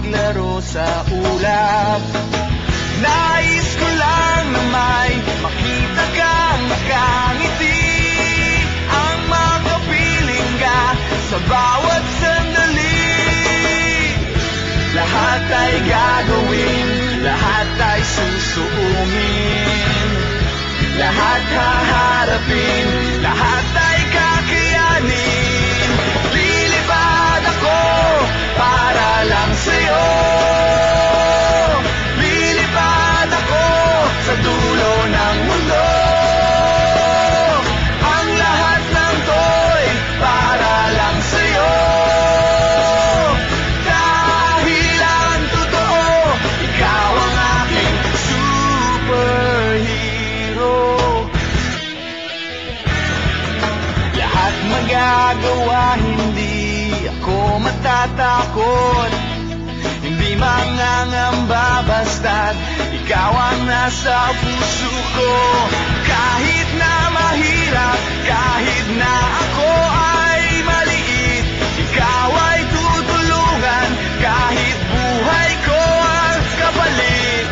maglaro sa ulap. Nais ko lang na may makita kang nakangiti, ang makapiling ka sa bawat sandali. Lahat ay gagawin, lahat ay susuungin, lahat haharapin, lahat ay kakayanin. Lilipad ako para lang sa'yo, lilipad ako sa dulo ng mundo. Ang lahat ng to'y para lang sa'yo, dahil ang totoo, ikaw ang aking superhero. Lahat magagawa, hindi ako matatakot, hindi mangangamba basta't ikaw ang nasa puso ko. Kahit na mahirap, kahit na ako ay maliit, ikaw ay tutulungan, kahit buhay ko ang kapalit.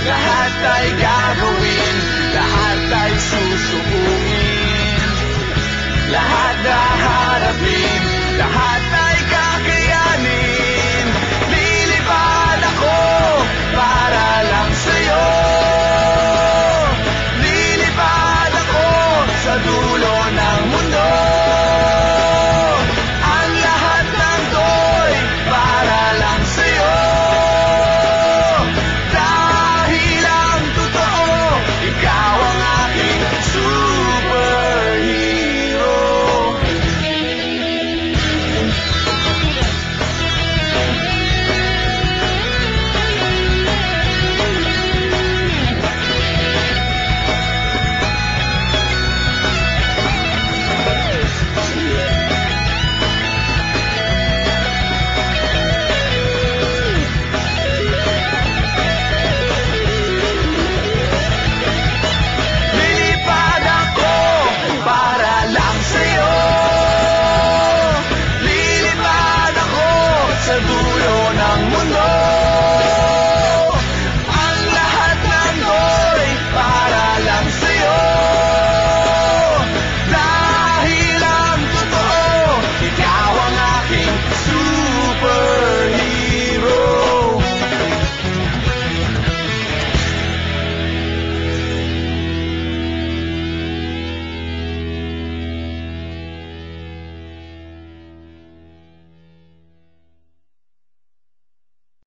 Lahat ay gagawin, lahat ay susuungin, lahat haharapin,